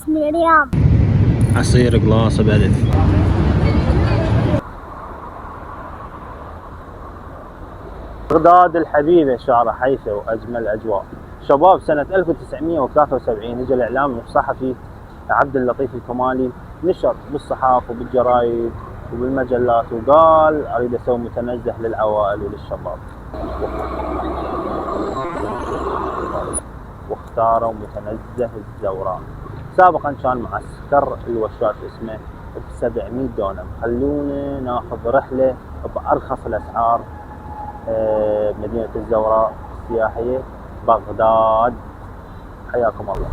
من الرياض. عصير قلاصة بألف. بغداد الحبيبة شارع حيفا وأجمل أجواء. شباب سنة 1973 اجى الإعلامي والصحفي عبد اللطيف الكمالي، نشر بالصحافة وبالجرايد وبالمجلات وقال أريد أسوي متنزه للعوائل وللشباب، واختاروا متنزه الزوراء. سابقا كان معسكر الوشاش اسمه ب700 دونم. خلونا ناخذ رحلة بأرخص الأسعار مدينة الزوراء السياحية بغداد. حياكم الله.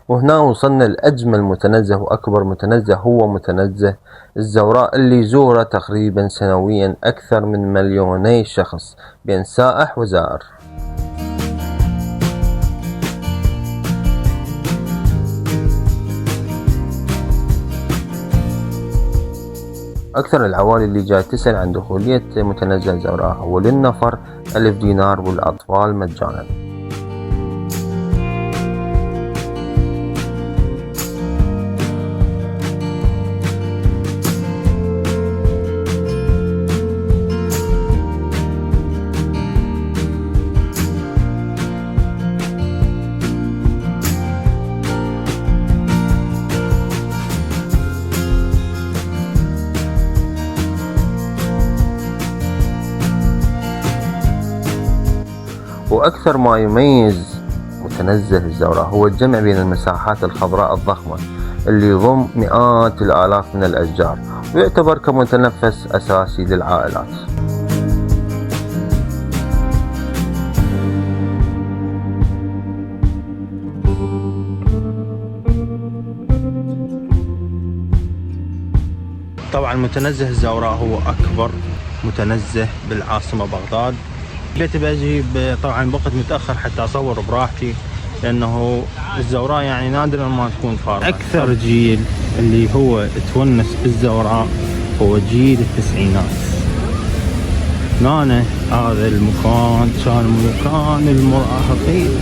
وهنا وصلنا لأجمل متنزه وأكبر متنزه، هو متنزه الزوراء اللي يزوره تقريبا سنويا أكثر من 2,000,000 شخص بين سائح وزائر. أكثر العوائل اللي جاي تسأل عن دخولية متنزه الزوراء هو للنفر 1000 دينار والأطفال مجانا. وأكثر ما يميز متنزه الزوراء هو الجمع بين المساحات الخضراء الضخمة اللي يضم مئات الآلاف من الأشجار، ويعتبر كمتنفس أساسي للعائلات. طبعا متنزه الزوراء هو أكبر متنزه بالعاصمة بغداد. جيت بجي طبعا بوقت متأخر حتى أصور براحتي، لأنه الزوراء يعني نادرا ما تكون فارغة. أكثر جيل اللي هو تونس بالزوراء هو جيل التسعينات. هنا هذا المكان كان مكان المراهقين،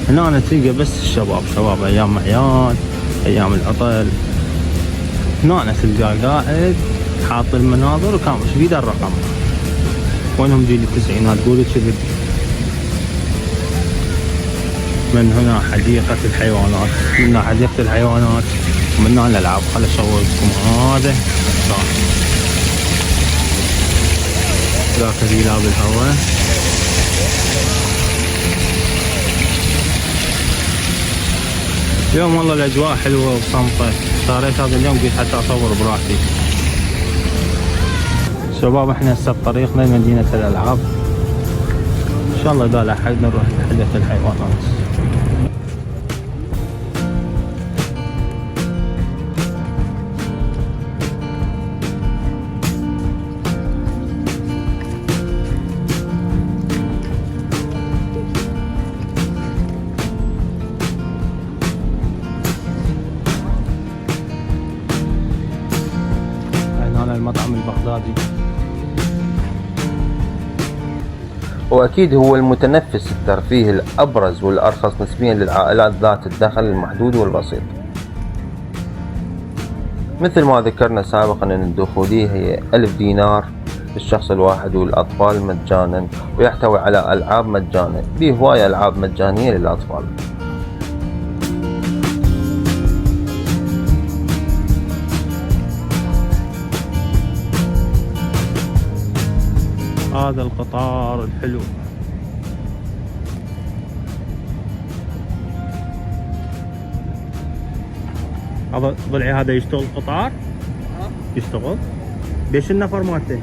هنا تلقى بس الشباب، شباب أيام عيال أيام العطل. هنا تلقى قاعد حاط المناظر وكان مش بيده الرقم. وينهم جيل التسعينات؟ قولوا كذب. من هنا حديقة الحيوانات، من هنا حديقة الحيوانات، ومن هنا الألعاب. خل أصور لكم هذا ذاك ذيلا بالهواء. اليوم والله الأجواء حلوة وصمتة، اختاريت هذا اليوم قلت حتى أصور براحتي. شباب احنا هسه بطريقنا لمدينة الألعاب، ان شاء الله اذا لحقنا نروح لحديقة الحيوانات. هنا المطعم البغدادي، وأكيد هو المتنفس الترفيهي الأبرز والأرخص نسبيا للعائلات ذات الدخل المحدود والبسيط. مثل ما ذكرنا سابقا أن الدخولية هي 1000 دينار للشخص الواحد والأطفال مجانا، ويحتوي على ألعاب مجانا، به هواية ألعاب مجانية للأطفال. هذا القطار الحلو. هذا ضلعي هذا يشتغل قطار؟ يشتغل؟ ليش النفر مالته؟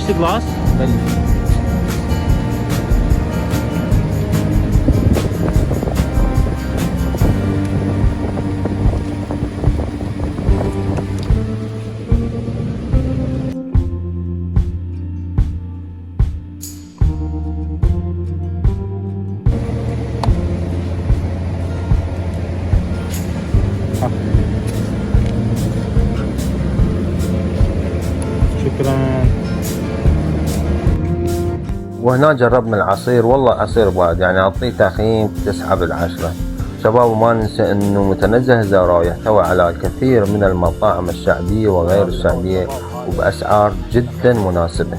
بلشت خلاص؟ شكرا. وهنا جربنا العصير، والله عصير بارد، يعني أعطيه تقييم 9/10. شباب وما ننسى أنه متنزه الزوراء يحتوي على الكثير من المطاعم الشعبية وغير الشعبية وبأسعار جدا مناسبة.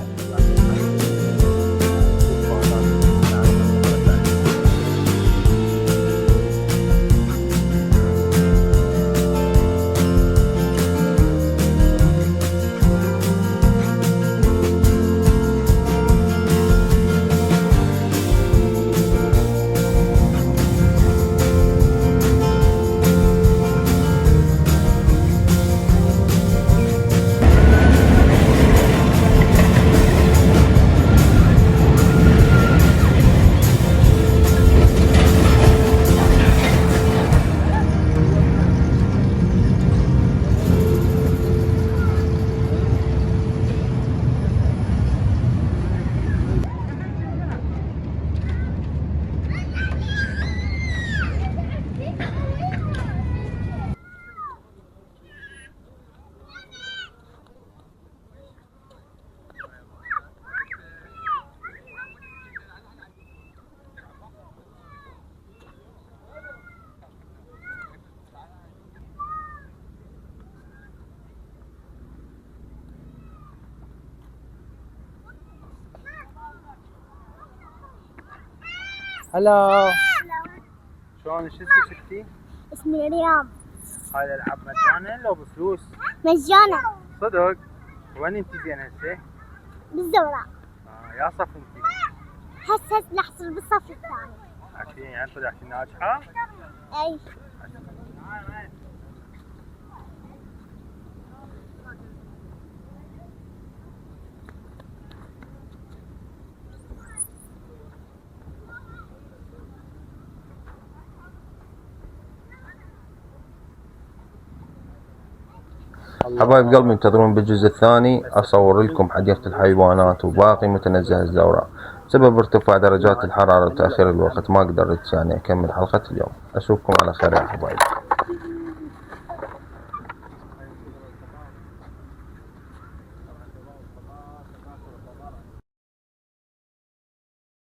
هلا، شلون شو اسمك ستي؟ اسمي رياض. هاي الالعاب مجانا لو بفلوس؟ مجانا. صدق؟ وين انت زين هسه؟ بالزوراء. يا صف انت؟ هسه نحصل بالصف الثاني. عشان يعني طلعتي ناجحة؟ اي. حبايب قلبي، انتظرون بالجزء الثاني اصور لكم حديقة الحيوانات وباقي متنزه الزوراء. بسبب ارتفاع درجات الحرارة وتأخير الوقت ما قدرت يعني اكمل حلقة اليوم. اشوفكم على خير يا حبايب.